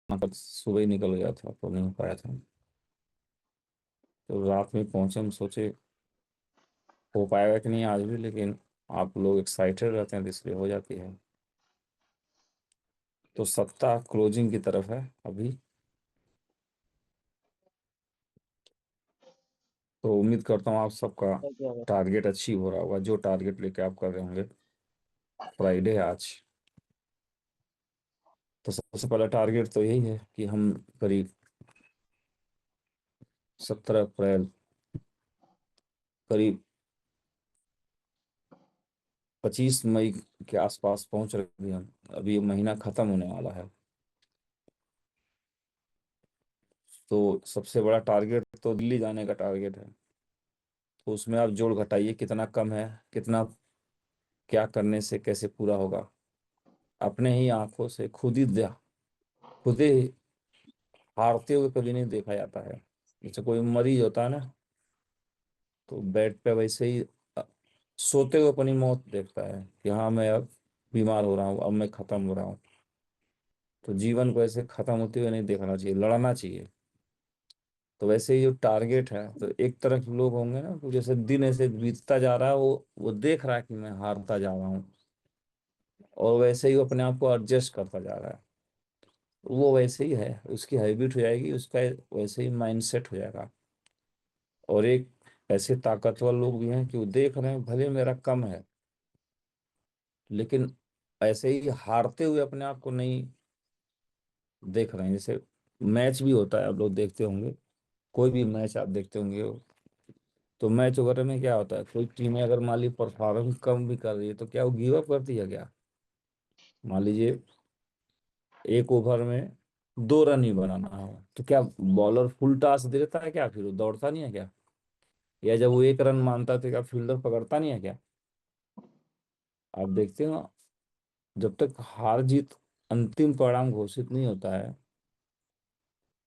पर सुबह ही निकल गया था तो नहीं हो पाया था। तो रात में पहुंचे, हम सोचे हो पाएगा कि नहीं आज भी, लेकिन आप लोग एक्साइटेड रहते हैं तो इसलिए हो जाती है। तो सप्ताह क्लोजिंग की तरफ है अभी। तो उम्मीद करता हूँ आप सबका क्या बात। टारगेट अचीव हो रहा होगा, जो टारगेट लेके आप कर रहे होंगे। फ्राइडे है आज। तो सबसे पहला टारगेट तो यही है कि हम करीब 17 अप्रैल, करीब 25 मई के आसपास पहुंच रहे हैं हम। अभी ये महीना खत्म होने वाला है। तो सबसे बड़ा टारगेट तो दिल्ली जाने का टारगेट है। तो उसमें आप जोड़ घटाइए कितना कम है, कितना क्या करने से कैसे पूरा होगा। अपने ही आंखों से खुद ही हारते हुए कभी नहीं देखा जाता है। जैसे कोई मरीज होता है ना, तो बेड पे वैसे ही सोते हुए अपनी मौत देखता है कि हाँ मैं अब बीमार हो रहा हूँ, अब मैं खत्म हो रहा हूँ। तो जीवन को ऐसे खत्म होते हुए नहीं देखना चाहिए, लड़ना चाहिए। तो वैसे ही जो टारगेट है, तो एक तरफ लोग होंगे ना, तो जैसे दिन ऐसे बीतता जा रहा है, वो देख रहा है कि मैं हारता जा रहा हूँ, और वैसे ही वो अपने आप को एडजस्ट करता जा रहा है। वो वैसे ही है, उसकी हैबिट हो जाएगी, उसका वैसे ही माइंडसेट हो जाएगा। और एक ऐसे ताकतवर लोग भी हैं कि वो देख रहे हैं भले मेरा कम है, लेकिन ऐसे ही हारते हुए अपने आप को नहीं देख रहे हैं। जैसे मैच भी होता है, आप लोग देखते होंगे, कोई भी मैच आप देखते होंगे, तो मैच वगैरह में क्या होता है, कोई टीमें अगर मान ली परफॉर्मेंस कम भी कर रही है, तो क्या वो गिव अप करती है क्या? मान लीजिए एक ओवर में 2 रन ही बनाना है, तो क्या बॉलर फुल टॉस देता है क्या? फिर वो दौड़ता नहीं है क्या? या जब वो 1 रन मानता है तो क्या फील्डर पकड़ता नहीं है क्या? आप देखते हो, जब तक हार जीत अंतिम परिणाम घोषित नहीं होता है,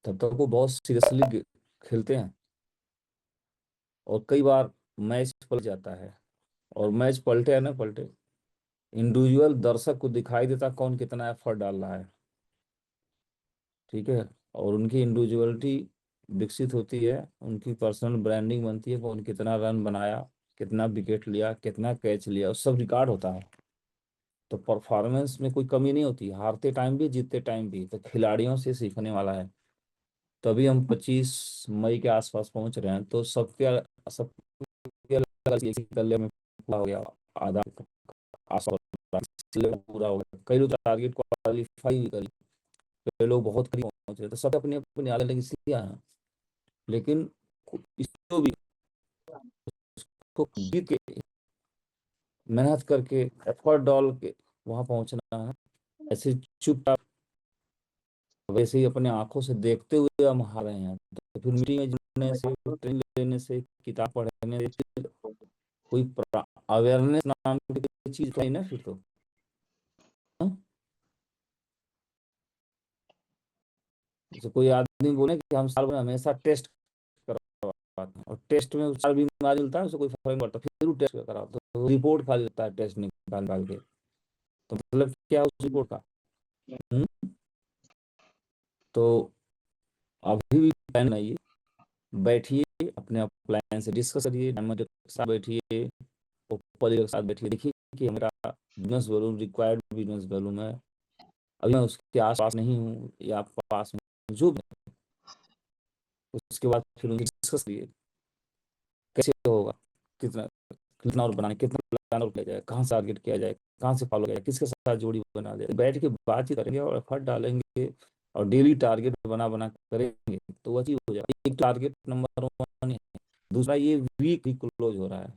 तब तक वो बहुत सीरियसली खेलते हैं। और कई बार मैच पलट जाता है, और मैच पलटे या ना पलटे, इंडिविजुअल दर्शक को दिखाई देता कौन कितना एफर्ट डाल रहा है। ठीक है। और उनकी इंडिविजुअलिटी विकसित होती है, उनकी पर्सनल ब्रांडिंग बनती है, कौन कितना रन बनाया, कितना विकेट लिया, कितना कैच लिया, सब रिकॉर्ड होता है। तो परफॉर्मेंस में कोई कमी नहीं होती, हारते टाइम भी जीतते टाइम भी। तो खिलाड़ियों से सीखने वाला है। तभी हम 25 मई के आसपास पहुंच रहे हैं। तो सबके अलग अलग एक एक कल्ले में पूरा हो गया, आधा आसपास पूरा हो गया। कई लोग टारगेट क्वालिफाई भी करी, कई लोग बहुत करीब पहुंच रहे। तो सब अपनी अपनी अलग अलग स्थितियां हैं, लेकिन इसको भी को जीत के, मेहनत करके, एफर्ट डाल के वहां पहुंचना है। ऐसे चुपचाप वैसे ही अपने आंखों से देखते हुए हम हार रहे हैं, तो फिर मीटिंग में जुड़ने से, ट्रेनिंग लेने से, किताब पढ़ने से कोई अवेयरनेस नाम की चीज नहीं ना फिर तो। हाँ? जैसे कोई आदमी बोले कि हम साल में हमेशा टेस्ट करवाते हैं, और टेस्ट में साल बीमारी मिलता है, उससे कोई फर्क नहीं पड़ता, फिर वो टेस्ट कराओ तो रिपोर्ट खाली होता है टेस्ट निकाल निकाल के। तो मतलब क्या उस रिपोर्ट का? हम्म? तो अभी भी प्लान बनाइए, बैठिए, अपने प्लान से डिस्कस करिए, मेंबर के साथ बैठिए, ओपल के साथ बैठिए, देखिए कि मेरा business volume required business volume है, अभी मैं उसके आसपास नहीं हूँ या पास में, जो भी है। उसके बाद फिर उनकी डिस्कस करिए कैसे होगा, कितना कितना और बनाने, कितना प्लान और किया जाए, कहाँ से टारगेट किया जाए, कहाँ से फॉलो किया जाए, किसके साथ जोड़ी बना जाए। बैठ के बातचीत करेंगे और एफर्ट डालेंगे, और डेली टारगेट बना बना करेंगे, तो वो अचीव हो जाएगा। एक टारगेट नंबर 1 है। दूसरा, ये वीक भी क्लोज हो रहा है।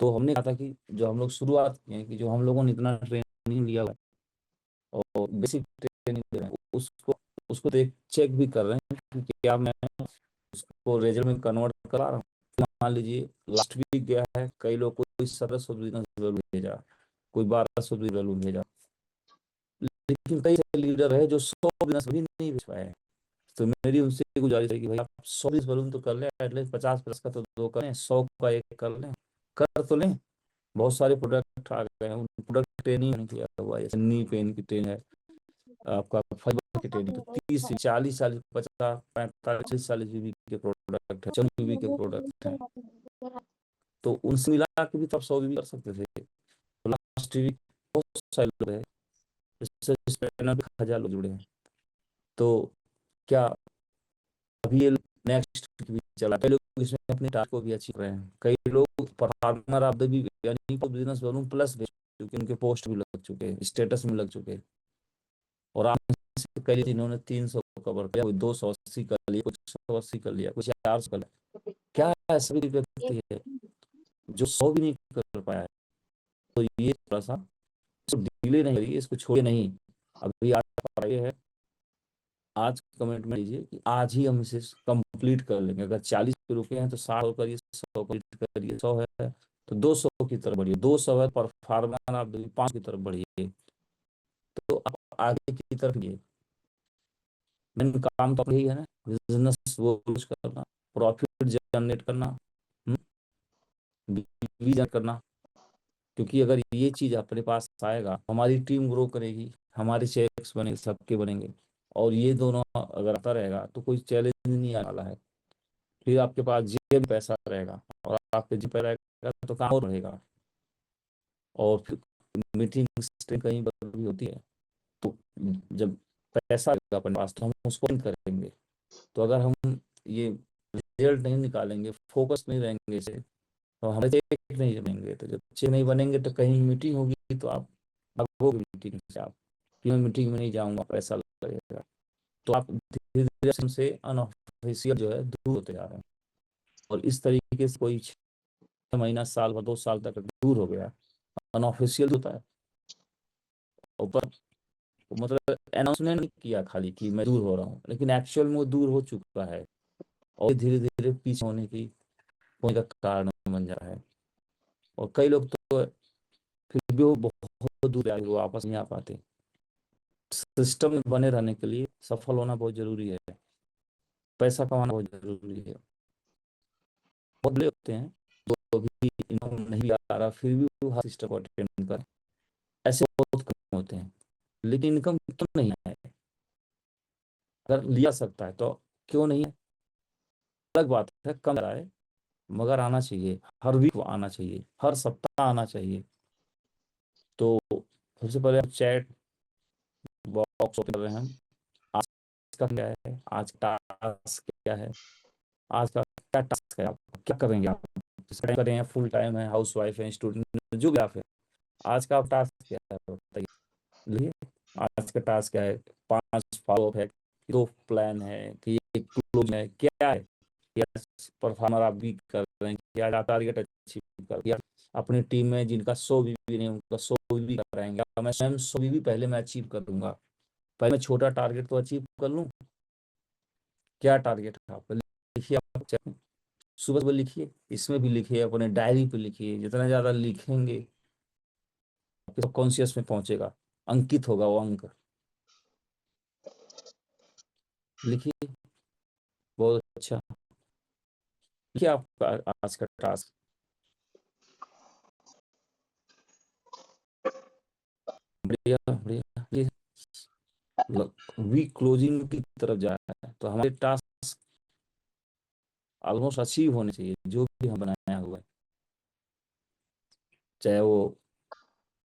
तो हमने कहा था कि जो हम लोग शुरुआत किए हैं, कि जो हम लोगों ने इतना ट्रेनिंग लिया हुआ है और बेसिक ट्रेनिंग दे रहे हैं, उसको उसको देख चेक भी कर रहे हैं कि क्या मैं उसको रिजल्ट में कन्वर्ट करा रहा हूँ। मान लीजिए लास्ट वीक गया है, कई लोग कोई 1700 बिजनेस वैल्यू भेजा, कोई 1200 वैल्यू भेजा, लेकिन कई लीडर है जो 100 बिजनेस भी नहीं भेज पाए। तो मेरी उनसे गुजारिश है कि भाई आप 100 बिजनेस वैल्यू तो कर लें, एटलीस्ट 50+ का तो 2 करें, 100 का 1 कर लें, कर तो लें। बहुत सारे प्रोडक्ट आ गए हैं, उन प्रोडक्ट ट्रेनिंग नहीं किया हुआ है, जैसे नी पेन की ट्रेन है, आपका फाइबर की टेडी, तो 30 40 40 50 45 40 बीबी के प्रोडक्ट है, 40 बीबी के प्रोडक्ट हैं, तो उनसे मिला के भी तो आप 100 बीबी कर सकते थे। तो लास्ट टीवी बहुत सारे लोग हैं, इससे इस पैनल पे 1000 लोग जुड़े हैं। तो क्या अभी ये नेक्स्ट भी चला, कई लोग इसमें अपने टारगेट को भी अचीव कर रहे हैं, कई लोग परफॉर्मर ऑफ द वीक यानी को बिजनेस वॉल्यूम प्लस बेच चुके, उनके पोस्ट भी लग चुके हैं, स्टेटस में लग चुके हैं। और आप कई इन्होंने 300 कवर किया, कोई 280 कर लिया, कुछ 180 कर लिया, कुछ 400 कर लिया। क्या ऐसा भी व्यक्ति है जो 100 भी नहीं कर पाया है? तो ये थोड़ा सा इसको डिले नहीं करिए, इसको छोड़िए नहीं। अभी आज ये है, आज कमेंट में लीजिए कि आज ही हम इसे कंप्लीट कर लेंगे। अगर 40 पे रुके हैं तो 60 करिए, 100 कंप्लीट करिए, 100 है तो 200 की तरफ बढ़िए, 200 है पर फार्मर आप 5 की तरफ बढ़िए, तो आप आगे की तरफ ये मेन काम तो यही है ना, बिजनेस वो करना, प्रॉफिट जनरेट करना, बिजनेस जनरेट करना। क्योंकि अगर ये चीज अपने पास आएगा, हमारी टीम ग्रो करेगी, हमारे चेक्स बनेंगे, सबके बनेंगे। और ये दोनों अगर आता रहेगा तो कोई चैलेंज नहीं आने वाला है। फिर आपके पास जेब में पैसा रहेगा, और आपके जेब पे रहेगा तो काम और रहेगा। और फिर मीटिंग कहीं पर भी होती है, तो जब पैसा आएगा अपने पास तो हम उसको नहीं करेंगे। तो अगर हम ये रिजल्ट नहीं निकालेंगे, फोकस नहीं रहेंगे इसे, तो हमारे चेक नहीं बनेंगे। तो जब चेक नहीं बनेंगे तो कहीं मीटिंग होगी तो आप भागोगे मीटिंग से, आप कि मैं मीटिंग में नहीं जाऊंगा, पैसा लगेगा। तो आप धीरे धीरे से अनऑफिशियल जो है दूर होते जा रहे हैं। और इस तरीके से कोई 6 महीना, साल भर, 2 साल तक दूर हो गया, अनऑफिशियल होता है। ऊपर मतलब अनाउंसमेंट नहीं किया खाली कि मैं दूर हो रहा हूँ, लेकिन एक्चुअल में वो दूर हो चुका है, और धीरे धीरे पीछे होने का कारण बन जा रहा है। और कई लोग तो फिर भी वो बहुत दूर आए, वो वापस नहीं आ पाते। सिस्टम में बने रहने के लिए सफल होना बहुत जरूरी है, पैसा कमाना बहुत जरूरी है। बहुत बड़े होते हैं तो भी इनकम नहीं आ रहा, फिर भी वो हर सिस्टम को अटेंड कर, ऐसे बहुत कम होते हैं। लेकिन इनकम क्यों नहीं है? अगर लिया सकता है तो क्यों नहीं है? अलग बात है, कम आ रहा है, मगर आना चाहिए, हर वीक आना चाहिए, हर सप्ताह आना चाहिए। तो सबसे पहले चैट बॉक्स ओपन कर रहे हैं हम। आज का क्या है, आज का टास्क क्या है, आज का क्या टास्क है, आप क्या करेंगे, आप कर रहे हैं, फुल टाइम है, हाउस वाइफ है, स्टूडेंट, जो भी आप है, आज का आप टास्क क्या है बताइए। लिए आज का टास्क क्या है, 5 फॉलोअप है, 2 प्लान है, कि ये क्लोज है, क्या है, या परफॉर्मर आप भी कर रहे हैं, क्या टारगेट अचीव कर, या अपनी टीम में जिनका 100 बीबी नहीं उनका 100 बीबी कराएंगे, मैं स्वयं 100 बीबी पहले मैं अचीव कर दूंगा। पहले मैं छोटा टारगेट तो अचीव कर लूँ। क्या टारगेट है आपका, लिखिए, आप सुबह सुबह लिखिए, इसमें भी लिखिए, अपने डायरी पे लिखिए। जितना ज्यादा लिखेंगे आपके सबकॉन्शियस में पहुंचेगा, अंकित होगा वो अंक। लिखिए, बहुत अच्छा। लिखिए आपका आज का टास्क, बढ़िया बढ़िया। ये वीक क्लोजिंग की तरफ जा रहा है, तो हमारे टास्क ऑलमोस्ट अचीव होने चाहिए जो भी हम बनाया हुआ है। चाहे वो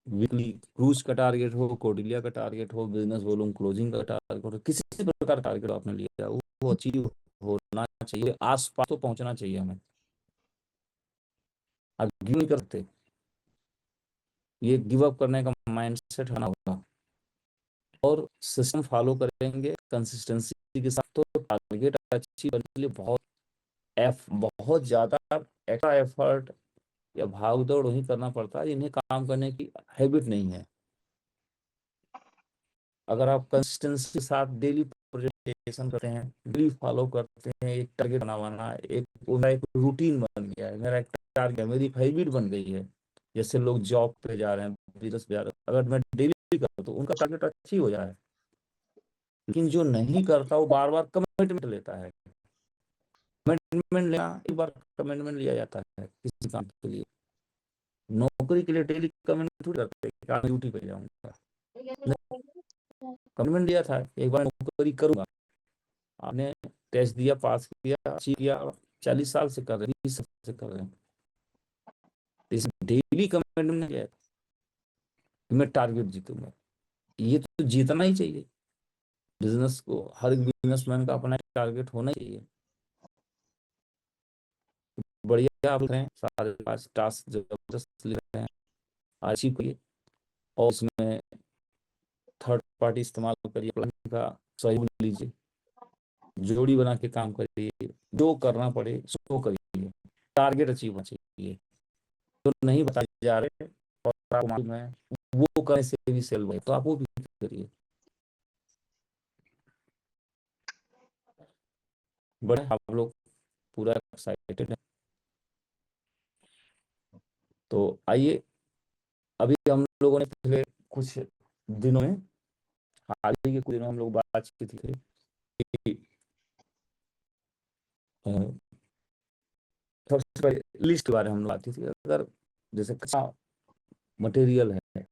वीकली क्रूज का टारगेट हो, कोडिलिया का टारगेट हो, बिजनेस वॉल्यूम क्लोजिंग का टारगेट हो, किसी भी प्रकार का टारगेट आपने लिया वो अचीव होना चाहिए, आसपास तो पहुंचना चाहिए हमें। आप गिव नहीं करते, ये गिव अप करने का माइंडसेट होना होगा। और सिस्टम फॉलो करेंगे कंसिस्टेंसी के साथ, तो टारगेट अचीव करने के लिए बहुत ज्यादा एक्स्ट्रा एफर्ट या भाग दौड़ नहीं करना पड़ता है, इन्हें काम करने की हैबिट नहीं है। अगर आप कंसिस्टेंसी के साथ डेली प्रेजेंटेशन करते हैं, डेली फॉलो करते हैं, एक टारगेट बनाना, मेरा एक रूटीन बन गया है, मेरा एक टारगेट, मेरी हैबिट बन गई है। जैसे लोग जॉब पे जा रहे हैं, बिजनेस पे जा रहे हैं, अगर मैं डेली करता तो उनका टारगेट अच्छी हो जाए। लेकिन जो नहीं करता वो बार बार कमिटमेंट लेता है। कमिटमेंट लेना, एक बार कमिटमेंट लिया जाता है किसी काम के लिए, नौकरी के लिए डेली कमिटमेंट थोड़ी करते हैं, ड्यूटी पे जाऊंगा। कमिटमेंट दिया था एक बार नौकरी करूंगा, आपने टेस्ट दिया, पास किया, अचीव किया, 40 साल से कर रहे हैं, 20 साल से कर रहे हैं। इस डेली कमिटमेंट है कि मैं टारगेट जीतूंगा, ये तो जीतना ही चाहिए। बिजनेस को हर एक बिजनेसमैन का अपना टारगेट होना ही चाहिए। बढ़िया आप रहे हैं, सारे 5 टास्क जबरदस्त लिख रहे हैं, अचीव करिए। और उसमें थर्ड पार्टी इस्तेमाल करिए, प्लान का सहयोग लीजिए, जोड़ी बना के काम करिए, जो करना पड़े सो करिए, टारगेट अचीव होना चाहिए। तो नहीं बताए जा रहे और आपको मालूम है वो करने से भी सेल हुए, तो आप वो भी करिए। बड़े आप लोग पूरा एक्साइटेड है, तो आइए। अभी हम लोगों ने पिछले कुछ दिनों में, हाल ही के कुछ दिनों हम लोग बातचीत की थी कि सबसे पहले लिस्ट के बारे में हम लोग बात की थी। अगर जैसे कच्चा मटेरियल है,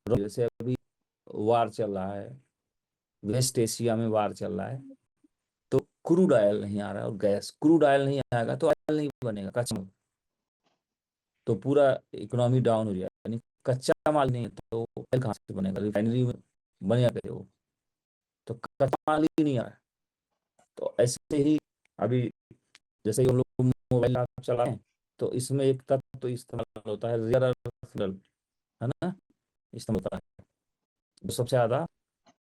जैसे अभी वार चल रहा है, वेस्ट एशिया में वार चल रहा है, तो क्रूड ऑयल नहीं आ रहा है, और गैस, क्रूड ऑयल नहीं आएगा तो ऑयल नहीं बनेगा, कच्चा माल। तो पूरा इकोनॉमी डाउन हो जाएगा, यानी कच्चा माल नहीं है तो ऑयल कहाँ से बनेगा, रिफाइनरी में बनेगा कैसे वो, तो कच्चा माल ही नहीं आ रहा है। तो ऐसे ही अभी जैसे ही हम लोग मोबाइल ऐप चलाए हैं, तो इसमें एक तत्व तो इस्तेमाल होता है, रेयर अर्थ, है ना, इस्तेमाल होता है, जो सबसे ज्यादा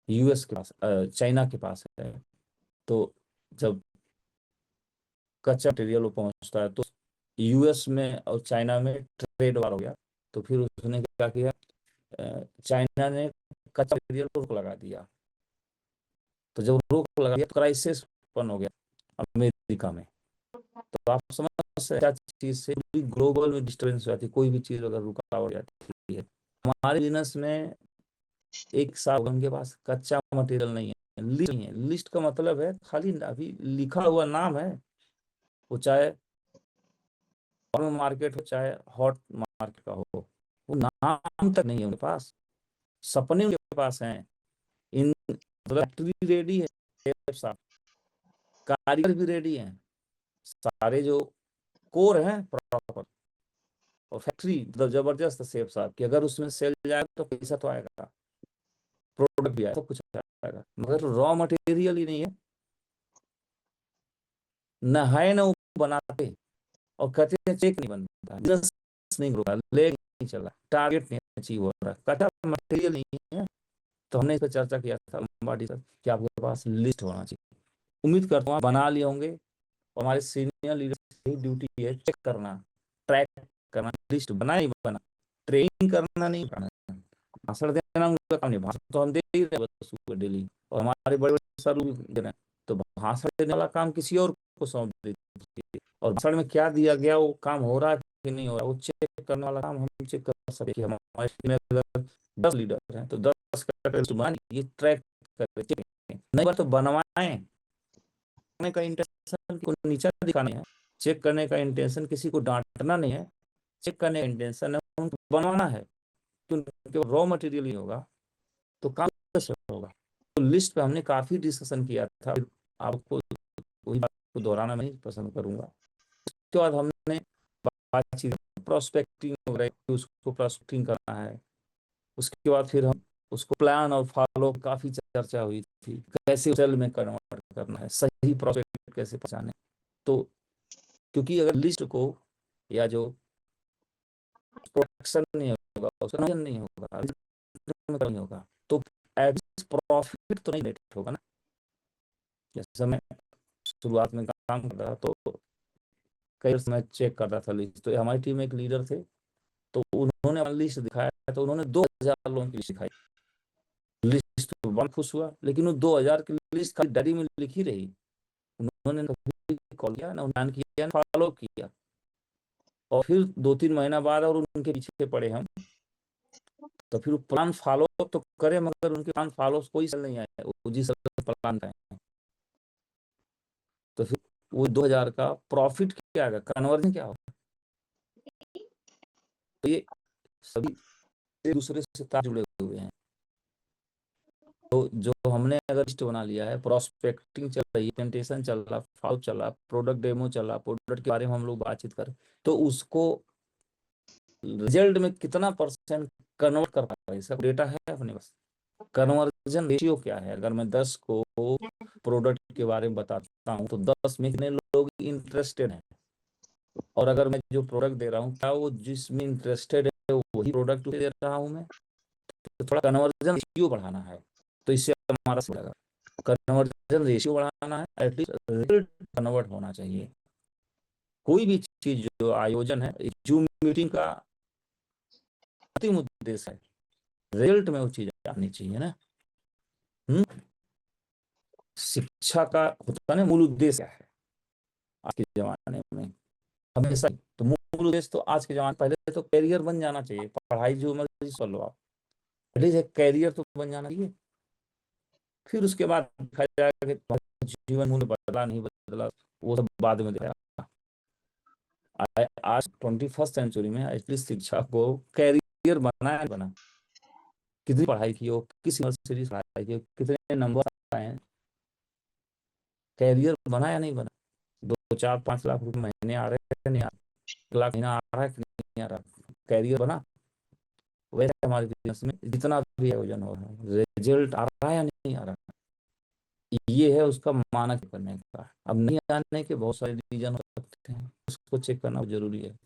यूएस के पास, चाइना के पास है। तो जब कच्चा मटेरियल वो पहुंचता है तो यूएस में और चाइना में ट्रेड वार हो गया। तो फिर उसने क्या किया, चाइना ने कच्चा मटेरियल पर रोक लगा दिया। तो जब रोक लगा दिया तो क्राइसिस उत्पन्न हो गया अमेरिका में। तो आप समझ सकते हैं, क्या चीज से ग्लोबल में डिस्टर्बेंस हो जाती है, कोई भी चीज अगर रुकावट जाती है। हमारे बिजनेस में एक साल उनके पास कच्चा मटेरियल नहीं है, लिस्ट नहीं है। लिस्ट का मतलब है खाली अभी लिखा हुआ नाम है, वो चाहे नॉर्मल मार्केट हो चाहे हॉट मार्केट का हो, वो नाम तक नहीं है उनके पास, सपने उनके पास हैं। इन फैक्ट्री रेडी है, साहब कारीगर भी रेडी हैं, सारे जो कोर हैं प्रॉपर, और फैक्ट्री मतलब जबरदस्त सेफ साहब कि अगर उसमें सेल जाएगा तो पैसा तो आएगा, प्रोडक्ट भी आएगा, सब कुछ आएगा, मगर रॉ मटेरियल ही नहीं है, न है न वो बनाते। और कहते हैं चेक नहीं बनता, बिजनेस नहीं होगा, लेग नहीं चला, टारगेट नहीं अचीव हो रहा, कच्चा मटेरियल नहीं है। तो हमने इस पर चर्चा किया था लंबा डिस्कस कि आपके पास लिस्ट होना चाहिए। उम्मीद करता हूँ आप बना लिए होंगे, और हमारे सीनियर लीडर की ड्यूटी है चेक करना, ट्रैक करना, लिस्ट बना ही बना, ट्रेनिंग करना नहीं करना, भाषण देना उनका काम नहीं, भाषण तो हम दे ही रहे हैं बस डेली, और हमारे बड़े बड़े सर भी दे रहे हैं। तो भाषण देने वाला काम किसी और को सौंप दीजिए, और भाषण में क्या दिया गया वो काम हो रहा है कि नहीं हो रहा, वो चेक करने वाला काम हम चेक कर सकते कि हमारे टीम में अगर 10 लीडर हैं तो 10 का ये ट्रैक करके नहीं बार तो बनवाएं। करने का इंटेंशन को नीचा दिखाना है, चेक करने का इंटेंशन किसी को डांटना नहीं है, चेक करने का इंटेंशन है उनको बनवाना है। तो रॉ मटेरियल ही होगा तो काम कैसे होगा। तो लिस्ट पे हमने काफी डिस्कशन किया था, आपको वही बात को दोहराना नहीं पसंद करूंगा। उसके बाद हमने बातचीत प्रोस्पेक्टिंग वगैरह, उसको प्रोस्पेक्टिंग करना है। उसके बाद फिर हम उसको प्लान और फॉलो, काफी चर्चा हुई थी, कैसे सेल में कन्वर्ट करना है, सही प्रोस्पेक्ट कैसे पहचाने। तो क्योंकि अगर लिस्ट को या जो प्रोडक्शन नहीं होगा, उसका नहीं होगा, नहीं होगा, तो एवरेज प्रॉफिट तो नहीं नेट होगा ना। जैसे मैं शुरुआत में काम कर रहा तो कई मैं चेक कर रहा था लिस्ट, तो हमारी टीम में एक लीडर थे, तो उन्होंने लिस्ट दिखाया, तो उन्होंने 2000 लोगों की लिस्ट दिखाई। लिस्ट तो बहुत खुश हुआ, लेकिन वो 2000 की लिस्ट खाली डायरी में लिखी रही, उन्होंने कभी कॉल किया ना, ध्यान किया ना, फॉलो किया। और फिर 2-3 महीना बाद और उनके पीछे पड़े हम, तो फिर प्लान फॉलो तो करे, मगर उनके प्लान फॉलो कोई सर नहीं आया, वो जिस प्लान का है। तो फिर वो 2000 का प्रॉफिट क्या आएगा, कन्वर्जन क्या होगा। तो ये सभी एक दूसरे से तार जुड़े हुए हैं। तो जो हमने अगर लिस्ट बना लिया है, प्रोस्पेक्टिंग चल रही है, प्रेजेंटेशन चल रहा, फॉलो चल रहा, प्रोडक्ट डेमो चल रहा, प्रोडक्ट के बारे में हम लोग बातचीत करें, तो उसको रिजल्ट में कितना परसेंट कन्वर्ट कर पा रहा है, इसका डेटा है अपने पास। कन्वर्जन रेशियो क्या है, अगर मैं 10 को प्रोडक्ट के बारे में बताता हूँ तो 10 में कितने लोग इंटरेस्टेड हैं, और अगर मैं जो प्रोडक्ट दे रहा हूँ क्या वो जिसमें इंटरेस्टेड है वही प्रोडक्ट दे रहा हूँ मैं, तो थोड़ा कन्वर्जन रेशियो बढ़ाना है। तो इससे हमारा सही लगा, कन्वर्जन रेशियो बढ़ाना है, एटलीस्ट रिजल्ट कन्वर्ट होना चाहिए। कोई भी चीज जो आयोजन है, जूम मीटिंग का अंतिम उद्देश्य है रिजल्ट में वो चीज आनी चाहिए ना। हम्म शिक्षा का होता है ना मूल उद्देश्य क्या है आज के जमाने में, हमेशा तो मूल उद्देश्य तो आज के जमाने, पहले तो कैरियर बन जाना चाहिए, पढ़ाई जो मर्जी कर लो आप, एटलीस्ट एक कैरियर तो बन जाना चाहिए। फिर उसके बाद देखा जाएगा कि तुम्हारा जीवन मूल्य बदला नहीं बदला, वो सब बाद में देखा। आज 21st सेंचुरी में एटलीस्ट शिक्षा को कैरियर बनाया बना, कितनी पढ़ाई की हो, किस यूनिवर्सिटी से पढ़ाई की हो, कितने नंबर आए हैं, कैरियर बना या नहीं बना। 2 4 5 लाख रुपए महीने आ रहे हैं, नहीं आ रहे, 1 लाख महीना आ रहा है कि नहीं आ रहा, कैरियर बना। वैसे हमारे बिजनेस में जितना भी आयोजन हो रहा है, रिजल्ट आ रहा है या नहीं आ रहा, ये है उसका मानक करने का। अब नहीं आने के बहुत सारे रीजन हो सकते हैं, उसको चेक करना जरूरी है।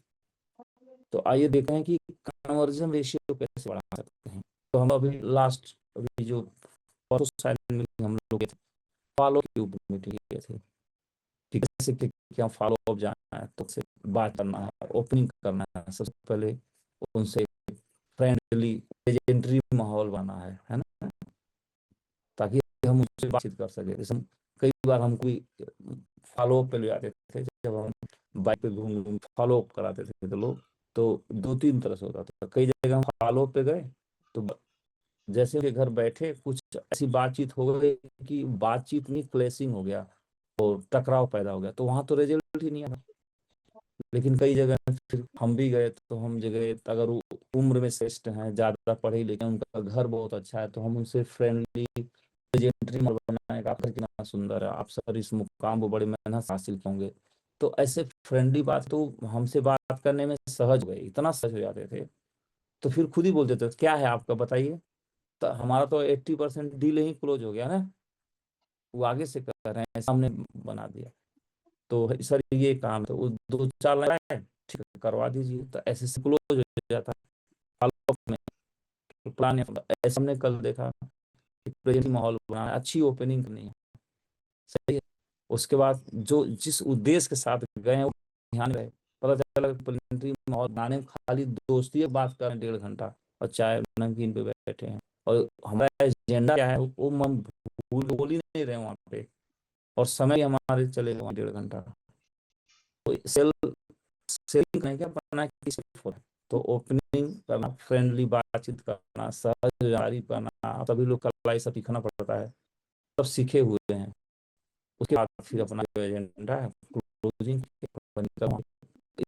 तो आइए देखते हैं कि कन्वर्जन रेशियो कैसे बढ़ा सकते हैं। तो हम अभी लास्ट, अभी जो परसों शायद मीटिंग हम लोग फॉलो के ऊपर मीटिंग किए थे, ठीक है, जैसे कि क्या फॉलो अप जाना है तो से बात करना है, ओपनिंग करना है, सबसे पहले उनसे फ्रेंडली लेजेंडरी माहौल बना है ना, ताकि हम उससे बातचीत कर सके। जैसे कई बार हम कोई फॉलो अप पे ले आते थे, जब हम बाइक पे घूम घूम फॉलो अप कराते थे तो लोग, तो 2 3 तरह से होता था। कई जगह हम फॉलो अप पे गए तो जैसे उनके घर बैठे कुछ ऐसी बातचीत हो गई कि बातचीत में क्लेशिंग हो गया और टकराव पैदा हो गया, तो वहां तो रिजल्ट ही नहीं आया। लेकिन कई जगह फिर हम भी गए तो हम जगह, अगर वो उम्र में श्रेष्ठ हैं, ज्यादा पढ़े लिखे, उनका घर बहुत अच्छा है, तो हम उनसे फ्रेंडली लेजेंडरी बनाए, आप कितना सुंदर है, आप सर इस मुकाम को बड़ी मेहनत से हासिल होंगे। तो ऐसे फ्रेंडली बात, तो हमसे बात करने में सहज हो गए, इतना सहज हो जाते थे। तो फिर खुद ही बोलते थे क्या है आपका बताइए, तो हमारा तो 80% डील ही क्लोज हो गया ना। वो आगे से कर रहे हैं, सामने बना दिया, तो सर ये काम है, तो वो 2 4 लाइन ठीक है करवा दीजिए, तो ऐसे से क्लोज हो जाता है। Follow-up में प्लान ऐसा हमने कल देखा, प्रेजेंट माहौल बनाना, अच्छी ओपनिंग करनी है, सही है। उसके बाद जो जिस उद्देश्य के साथ गए हैं वो ध्यान रहे, पता चला प्रेजेंट्री माहौल बनाने में खाली दोस्ती है, बात कर रहे हैं 1.5 घंटा और चाय नमकीन पे बैठे हैं, और हमारा एजेंडा क्या है वो हम बोल ही नहीं रहे वहाँ पे, और समय हमारे चले वहाँ 1.5 घंटा। तो सेल सेलिंग करें क्या अपना किसी for तो ओपनिंग करना, फ्रेंडली बातचीत करना, सहज जारी करना, सभी लोग कला ये सब सीखना पड़ता है, सब सीखे हुए हैं। उसके बाद फिर अपना जो एजेंडा है क्लोजिंग,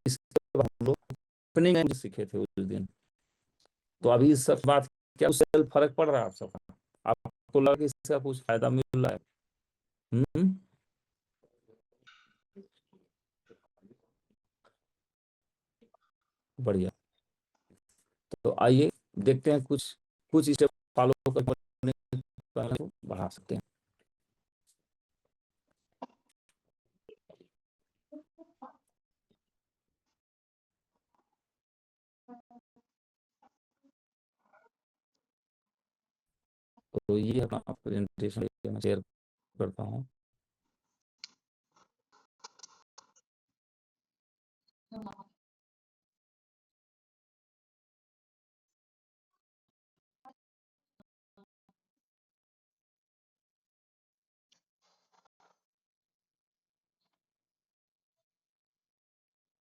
इसके बाद हम लोग ओपनिंग सीखे थे उस दिन। तो अभी इस सब बात क्या उससे फर्क पड़ रहा है आप सबका, आपको लगा कि इसका कुछ फायदा मिल रहा है? हम्म बढ़िया। तो आइए देखते हैं कुछ कुछ स्टेप फॉलो करने को बढ़ा सकते हैं। तो ये अपना प्रेजेंटेशन शेयर करता हूँ।